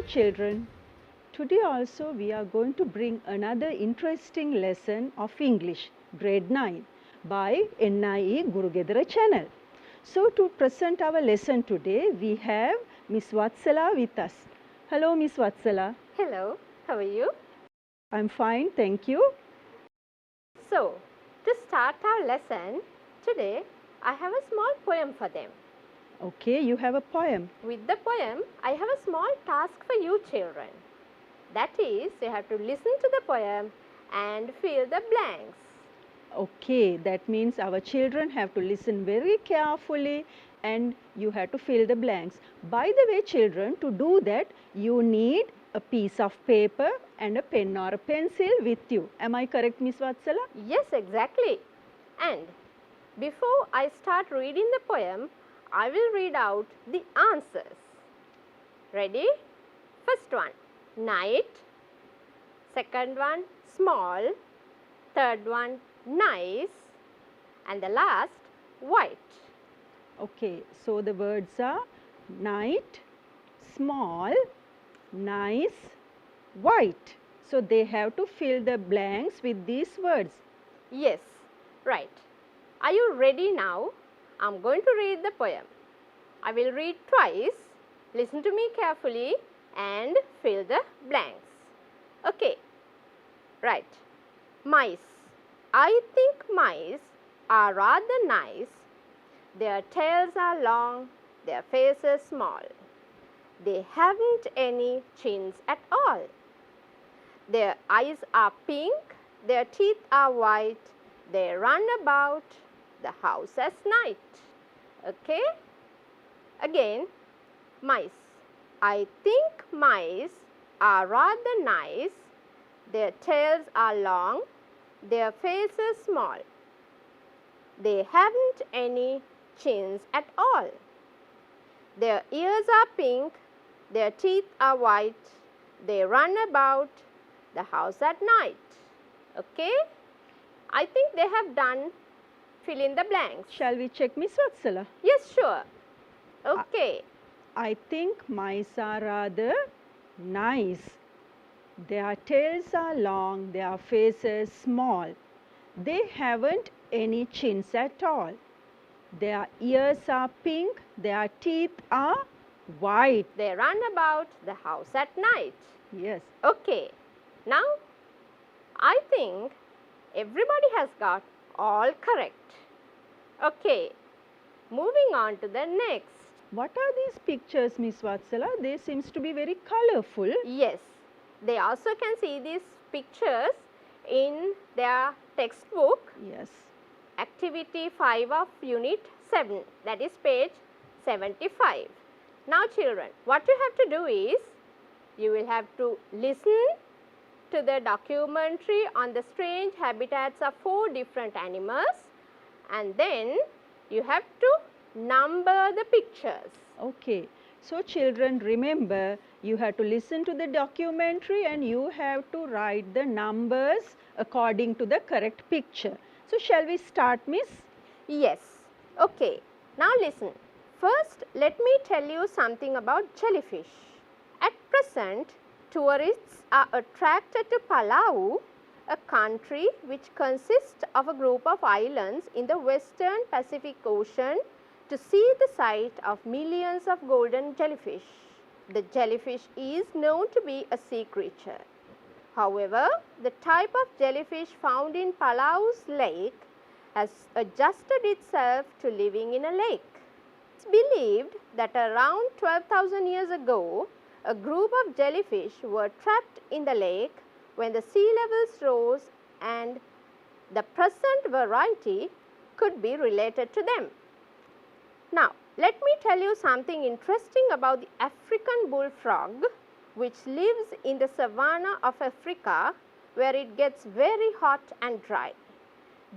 children, today also we are going to bring another interesting lesson of English, grade 9 by NIE Guru Gedara channel. So to present our lesson today, we have Miss Vatsala with us. Hello Miss Vatsala. Hello, how are you? I'm fine, thank you. So, to start our lesson, today I have a small poem for them. Okay, you have a poem. With the poem, I have a small task for you children. That is, you have to listen to the poem and fill the blanks. Okay, that means our children have to listen very carefully and you have to fill the blanks. By the way, children, to do that, you need a piece of paper and a pen or a pencil with you. Am I correct, Miss Vatsala? Yes, exactly. And before I start reading the poem, I will read out the answers. Ready? First one, night. Second one, small. Third one, nice. And the last, white. Okay, so the words are night, small, nice, white. So they have to fill the blanks with these words. Yes, right. Are you ready now? I'm going to read the poem. I will read twice. Listen to me carefully and fill the blanks. Okay, right. Mice. I think mice are rather nice. Their tails are long, their faces small. They haven't any chins at all. Their eyes are pink, their teeth are white. They run about the house at night. Okay? Again, mice. I think mice are rather nice. Their tails are long, their faces small. They haven't any chins at all. Their ears are pink, their teeth are white. They run about the house at night. Okay? I think they have done fill in the blanks. Shall we check, Miss Vatsala? Yes, sure. Okay. I think mice are rather nice. Their tails are long, their faces small. They haven't any chins at all. Their ears are pink, their teeth are white. They run about the house at night. Yes. Okay. Now, I think everybody has got all correct. Okay. Moving on to the next. What are these pictures, Miss Vatsala? They seems to be very colorful. Yes. They also can see these pictures in their textbook. Yes. Activity 5 of Unit 7. That is page 75. Now children, what you have to do is, you will have to listen to the documentary on the strange habitats of 4 different animals, and then you have to number the pictures. Okay. So children, remember, you have to listen to the documentary and you have to write the numbers according to the correct picture. So shall we start, Miss? Yes. Okay. Now listen. First, let me tell you something about jellyfish. At present, tourists are attracted to Palau, a country which consists of a group of islands in the western Pacific Ocean, to see the sight of millions of golden jellyfish. The jellyfish is known to be a sea creature. However, the type of jellyfish found in Palau's lake has adjusted itself to living in a lake. It's believed that around 12,000 years ago, a group of jellyfish were trapped in the lake when the sea levels rose, and the present variety could be related to them. Now, let me tell you something interesting about the African bullfrog, which lives in the savanna of Africa, where it gets very hot and dry.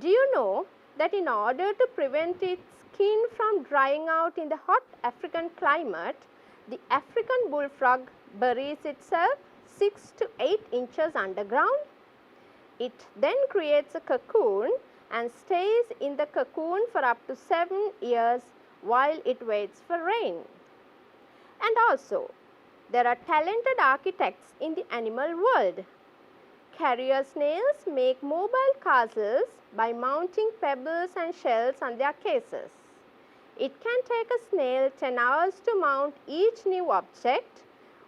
Do you know that in order to prevent its skin from drying out in the hot African climate, the African bullfrog buries itself 6 to 8 inches underground? It then creates a cocoon and stays in the cocoon for up to 7 years while it waits for rain. And also, There are talented architects in the animal world. Carrier snails make mobile castles by mounting pebbles and shells on their cases. It can take a snail 10 hours to mount each new object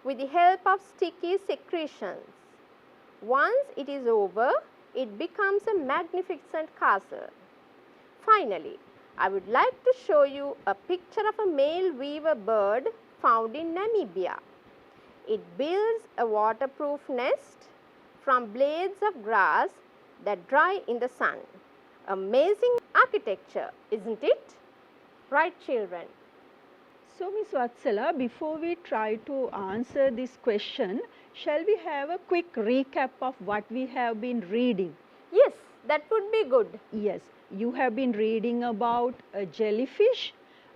with the help of sticky secretions. Once it is over, it becomes a magnificent castle. Finally, I would like to show you a picture of a male weaver bird found in Namibia. It builds a waterproof nest from blades of grass that dry in the sun. Amazing architecture, isn't it? Right, children? So, Miss Vatsala, before we try to answer this question, shall we have a quick recap of what we have been reading? Yes, that would be good. Yes, you have been reading about a jellyfish,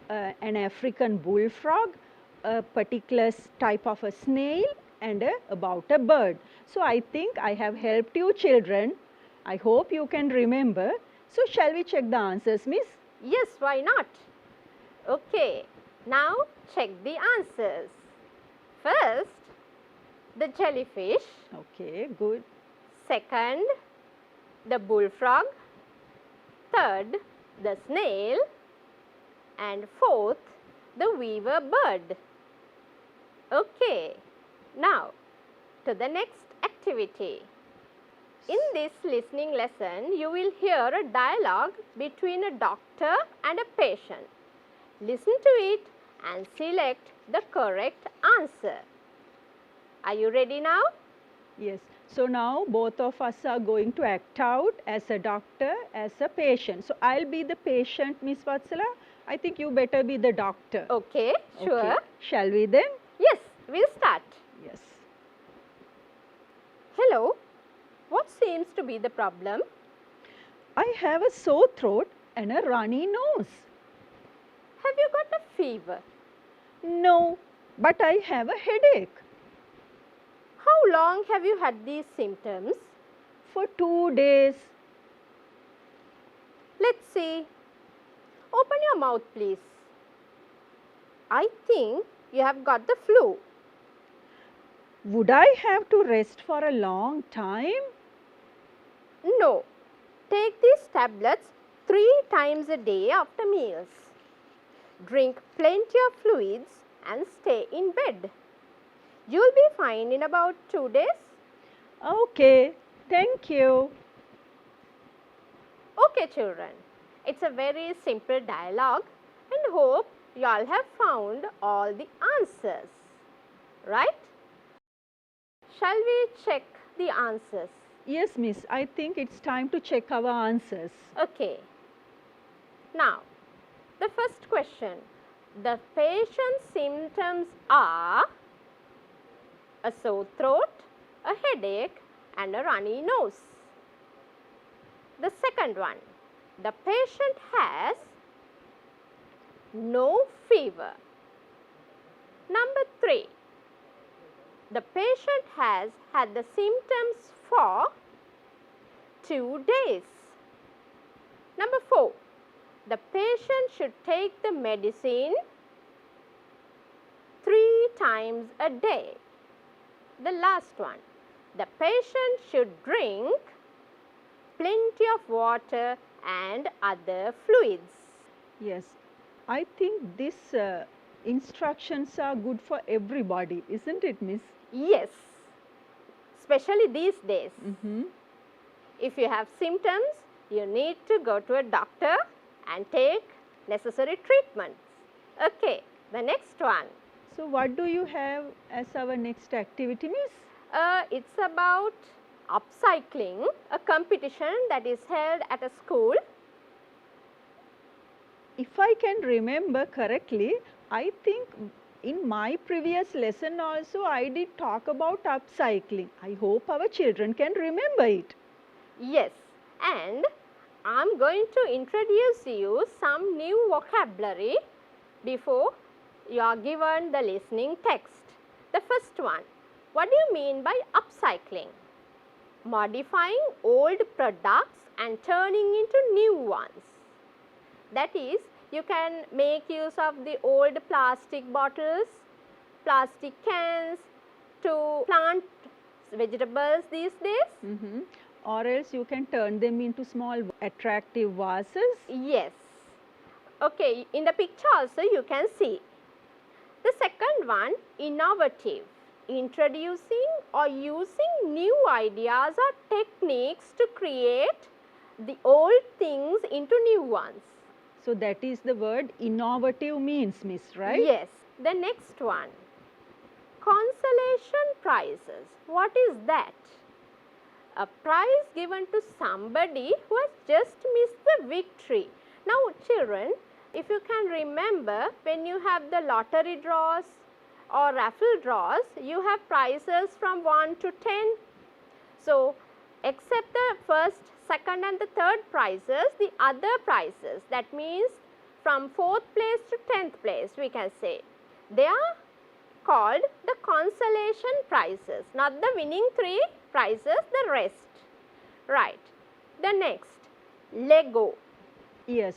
an African bullfrog, a particular type of a snail, and about a bird. So, I think I have helped you children. I hope you can remember. So, shall we check the answers, Miss? Yes, why not? Okay, now check the answers. First, the jellyfish. Okay, good. Second, the bullfrog. Third, the snail. And fourth, the weaver bird. Okay, now to the next activity. In this listening lesson, you will hear a dialogue between a doctor and a patient. Listen to it and select the correct answer. Are you ready now? Yes. So now both of us are going to act out as a doctor, as a patient. So I'll be the patient, Miss Vatsala. I think you better be the doctor. Okay, sure. Okay. Shall we then? Yes, we'll start. Yes. Hello, what seems to be the problem? I have a sore throat and a runny nose. Have you got a fever? No, but I have a headache. How long have you had these symptoms? For 2 days. Let's see. Open your mouth, please. I think you have got the flu. Would I have to rest for a long time? No. Take these tablets 3 times a day after meals. Drink plenty of fluids and stay in bed. You'll be fine in about 2 days. Okay, thank you. Okay, children. It's a very simple dialogue and hope you all have found all the answers. Right? Shall we check the answers? Yes, miss, I think it's time to check our answers. Okay. Now, the first question. The patient's symptoms are a sore throat, a headache and a runny nose. The second one. The patient has no fever. Number 3. The patient has had the symptoms for 2 days. Number 4. The patient should take the medicine 3 times a day. The last one. The patient should drink plenty of water and other fluids. Yes, I think these instructions are good for everybody, isn't it, miss? Yes, especially these days. Mm-hmm. If you have symptoms, you need to go to a doctor and take necessary treatments. Okay, the next one. So what do you have as our next activity, miss? It's about upcycling, a competition that is held at a school. If I can remember correctly, I think in my previous lesson also I did talk about upcycling. I hope our children can remember it. Yes, and I'm going to introduce you some new vocabulary before you are given the listening text. The first one, what do you mean by upcycling? Modifying old products and turning into new ones. That is, you can make use of the old plastic bottles, plastic cans to plant vegetables these days. Mm-hmm. Or else you can turn them into small attractive vases. Yes. Okay, in the picture also you can see. The second one, innovative, introducing or using new ideas or techniques to create the old things into new ones. So that is the word innovative means, miss, right? Yes. The next one, consolation prizes. What is that? A prize given to somebody who has just missed the victory. Now children, if you can remember, when you have the lottery draws or raffle draws, you have prizes from 1 to 10. So except the first, second and the third prizes, the other prizes, that means from 4th place to 10th place, we can say, they are called the consolation prizes, not the winning 3 prizes, the rest. Right. The next, Lego. Yes.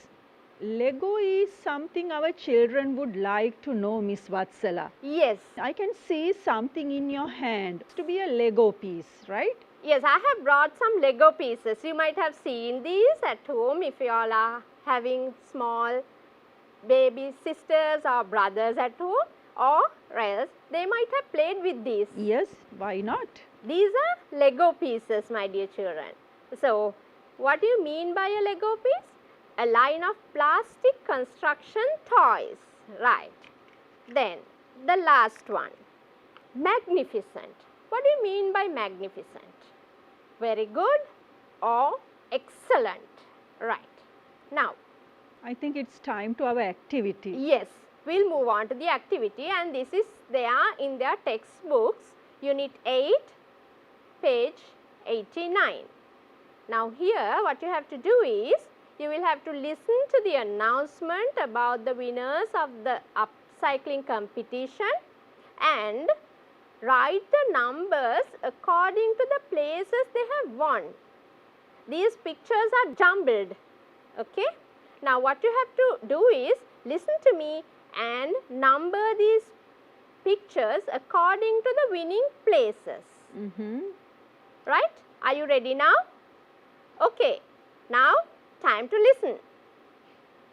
Lego is something our children would like to know, Miss Vatsala. Yes. I can see something in your hand to be a Lego piece, right? Yes, I have brought some Lego pieces. You might have seen these at home if you all are having small baby sisters or brothers at home, or else they might have played with these. Yes, why not? These are Lego pieces, my dear children. So, what do you mean by a Lego piece? A line of plastic construction toys. Right. Then, the last one, magnificent. What do you mean by magnificent? Very good or excellent. Right. Now, I think it's time to our activity. yes, we'll move on to the activity, and this is there in their textbooks, Unit 8, page 89. Now here what you have to do is, you will have to listen to the announcement about the winners of the upcycling competition and write the numbers according to the places they have won. These pictures are jumbled. Okay. Now what you have to do is, listen to me and number these pictures according to the winning places. Right? Are you ready now? Okay. Now time to listen.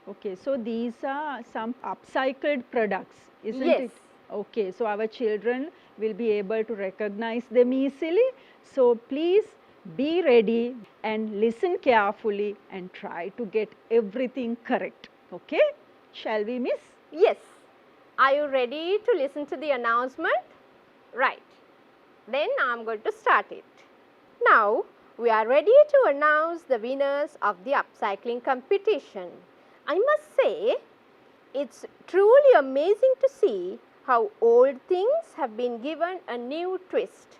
Okay, so these are some upcycled products, isn't Yes. it? Okay, so our children will be able to recognize them easily. So please be ready and listen carefully and try to get everything correct. Okay? Shall we, miss? Yes. Are you ready to listen to the announcement? Right. Then I am going to start it. Now we are ready to announce the winners of the upcycling competition. I must say, it's truly amazing to see how old things have been given a new twist.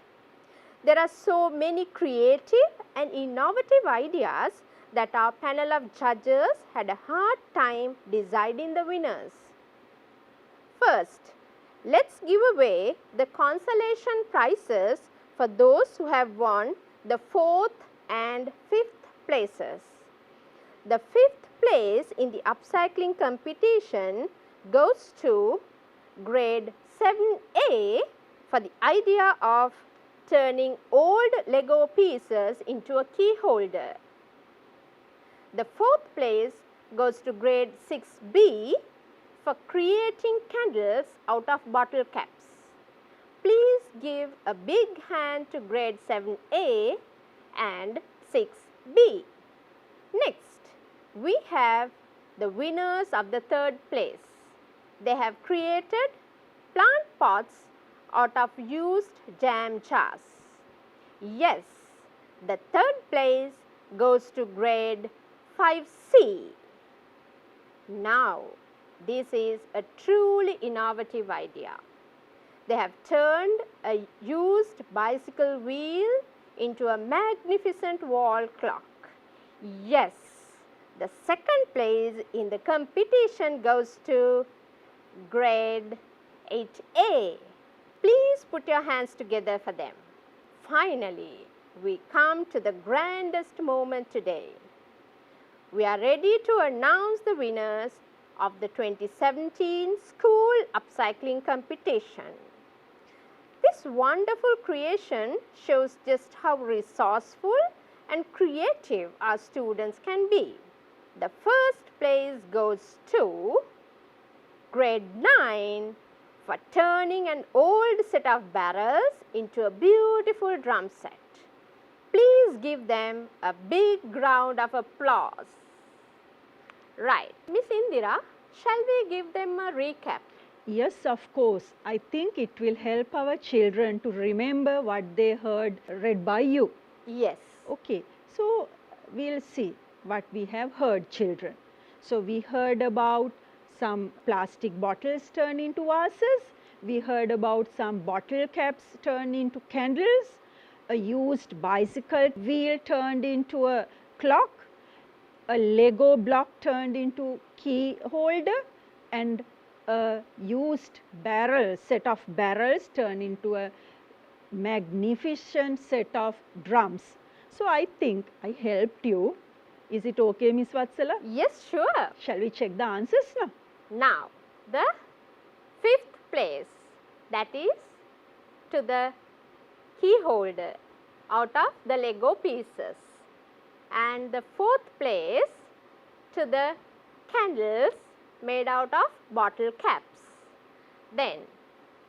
There are so many creative and innovative ideas that our panel of judges had a hard time deciding the winners. First, let's give away the consolation prizes for those who have won the 4th and 5th places. The 5th place in the upcycling competition goes to grade 7A for the idea of turning old Lego pieces into a key holder. The 4th place goes to grade 6B for creating candles out of bottle caps. Please give a big hand to grade 7A and 6B. Next, we have the winners of the 3rd place. They have created plant pots out of used jam jars. Yes, the 3rd place goes to grade 5C. Now, this is a truly innovative idea. They have turned a used bicycle wheel into a magnificent wall clock. Yes, the 2nd place in the competition goes to grade 8A. Please put your hands together for them. Finally, we come to the grandest moment today. We are ready to announce the winners of the 2017 school upcycling competition. This wonderful creation shows just how resourceful and creative our students can be. The first place goes to grade 9 for turning an old set of barrels into a beautiful drum set. Please give them a big round of applause. Right. Miss Indira, shall we give them a recap? Yes, of course. I think it will help our children to remember what they heard read by you. Yes. Okay, so we'll see what we have heard, children. So we heard about some plastic bottles turned into vases. We heard about some bottle caps turned into candles. A used bicycle wheel turned into a clock. A Lego block turned into key holder, and a used set of barrels turned into a magnificent set of drums. So I think I helped you. Is it okay, Miss Vatsala? Yes, sure. Shall we check the answers now? Now, the fifth place, that is to the key holder out of the Lego pieces, and the fourth place to the candles made out of bottle caps. Then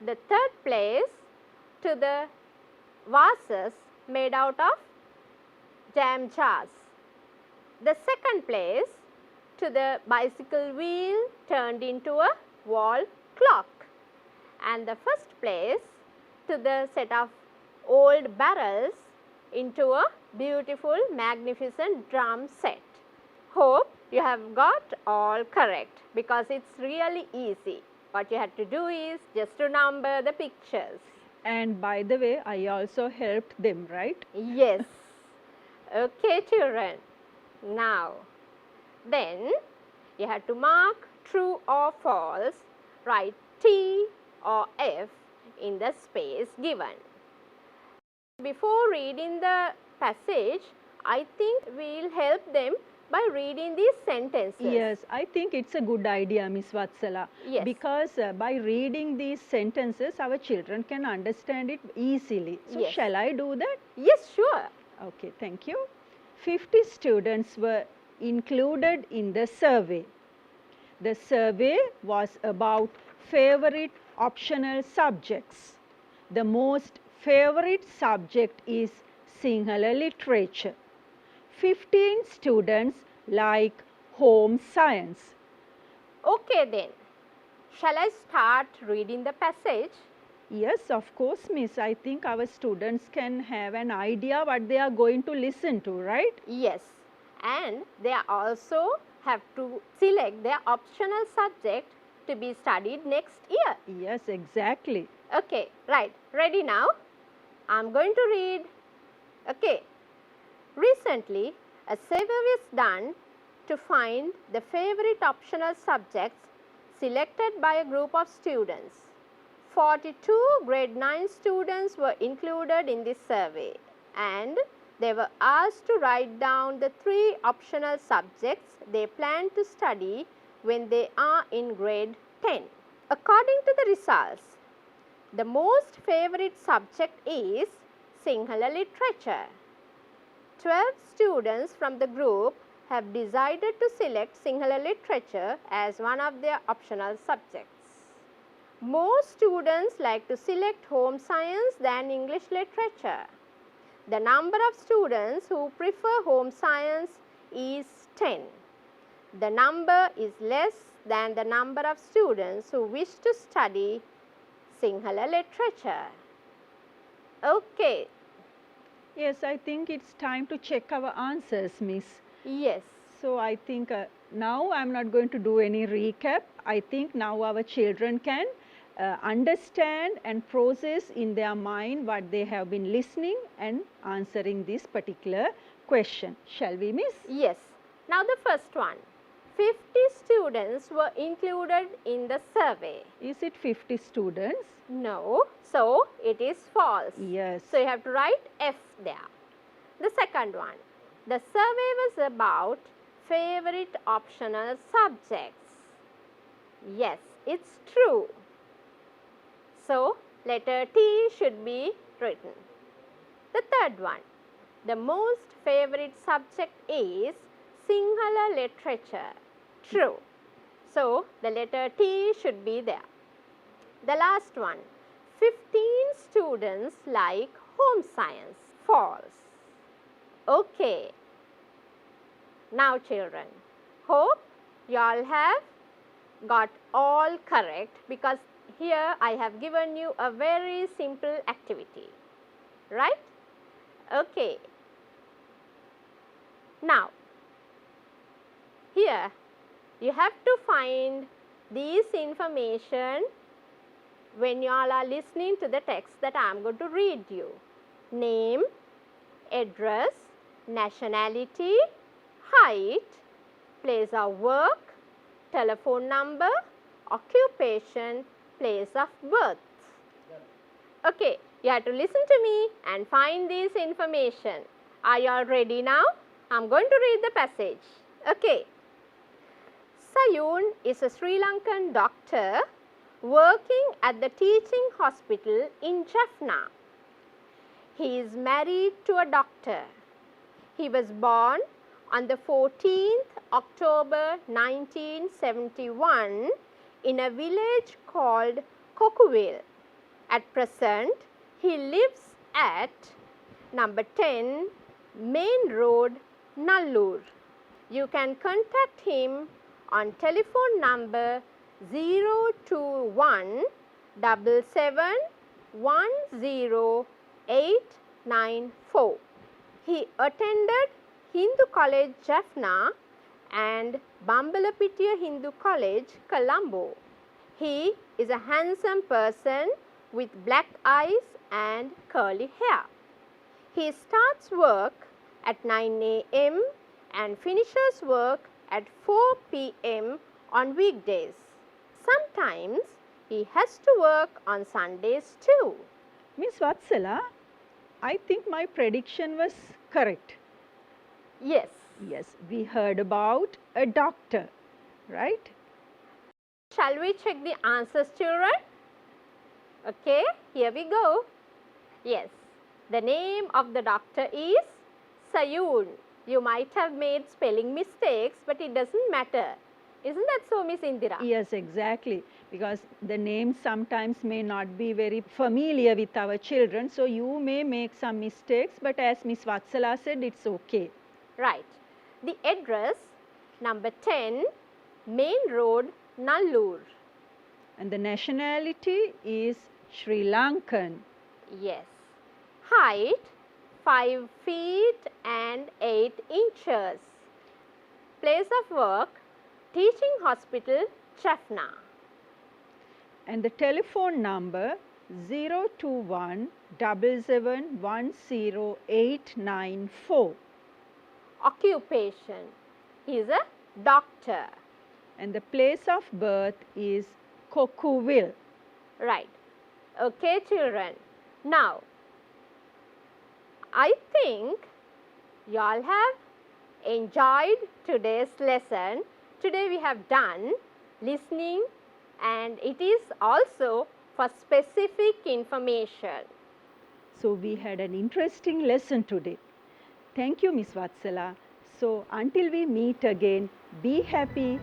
the third place to the vases made out of jam jars. The second place to the bicycle wheel turned into a wall clock, and the first place to the set of old barrels into a beautiful magnificent drum set. Hope you have got all correct, because it's really easy. What you have to do is just to number the pictures. And by the way, I also helped them, right? Yes. Okay, children. Now, then you have to mark true or false, write T or F in the space given. Before reading the passage, I think we will help them by reading these sentences. Yes, I think it's a good idea, Miss Vatsala. Yes. Because by reading these sentences, our children can understand it easily. So Yes. shall I do that? Yes, sure. Okay, thank you. 50 students were included in the survey. The survey was about favorite optional subjects. The most favorite subject is Sinhala literature. 15 students like home science. Okay then. Shall I start reading the passage? Yes, of course, Miss. I think our students can have an idea what they are going to listen to, right? Yes. And they also have to select their optional subject to be studied next year. Yes, exactly. Okay, right. Ready now? I'm going to read. Okay. Recently, a survey was done to find the favorite optional subjects selected by a group of students. 42 grade 9 students were included in this survey, and they were asked to write down the 3 optional subjects they plan to study when they are in grade 10. According to the results, the most favorite subject is Sinhala literature. 12 students from the group have decided to select Sinhala literature as one of their optional subjects. More students like to select home science than English literature. The number of students who prefer home science is 10. The number is less than the number of students who wish to study Sinhala literature. Okay. Yes, I think it's time to check our answers, Miss. Yes. So I think now I'm not going to do any recap. I think now our children can understand and process in their mind what they have been listening and answering this particular question. Shall we, Miss? Yes. Now the first one. 50 students were included in the survey. Is it 50 students? No. So it is false. Yes. So you have to write F there. The second one. The survey was about favorite optional subjects. Yes, it's true. So letter T should be written. The third one, the most favorite subject is Sinhala literature. True. So, the letter T should be there. The last one, 15 students like home science. False. Okay. Now children, hope you all have got all correct, because here I have given you a very simple activity, right? Okay. Now, here you have to find these information when you all are listening to the text that I am going to read you. Name, address, nationality, height, place of work, telephone number, occupation, place of birth. Okay, you have to listen to me and find this information. Are you all ready now? I am going to read the passage. Okay. Sayun is a Sri Lankan doctor working at the teaching hospital in Jaffna. He is married to a doctor. He was born on the 14th October 1971 in a village called Kokuville. At present, he lives at number 10 Main Road, Nallur. You can contact him on telephone number 021 7710894. He attended Hindu College, Jaffna and Bambalapitiya Hindu College, Colombo. He is a handsome person with black eyes and curly hair. He starts work at 9 a.m. and finishes work at 4 p.m. on weekdays. Sometimes he has to work on Sundays too. Miss Vatsala, I think my prediction was correct. Yes. Yes, we heard about a doctor, right? Shall we check the answers, children? Okay, here we go. Yes, the name of the doctor is Sayun. You might have made spelling mistakes, but it doesn't matter. Isn't that so, Miss Indira? Yes, exactly. Because the names sometimes may not be very familiar with our children. So you may make some mistakes, but as Miss Vatsala said, it's okay. Right. The address, number 10, Main Road, Nallur. And the nationality is Sri Lankan. Yes. Height, 5 feet and 8 inches. Place of work, teaching hospital, Jaffna. And the telephone number 021 7710894. Occupation, he is a doctor. And the place of birth is Kokuville. Right. Okay, children. Now, I think you all have enjoyed today's lesson. Today we have done listening, and it is also for specific information. So we had an interesting lesson today. Thank you, Miss Vatsala. So until we meet again, be happy.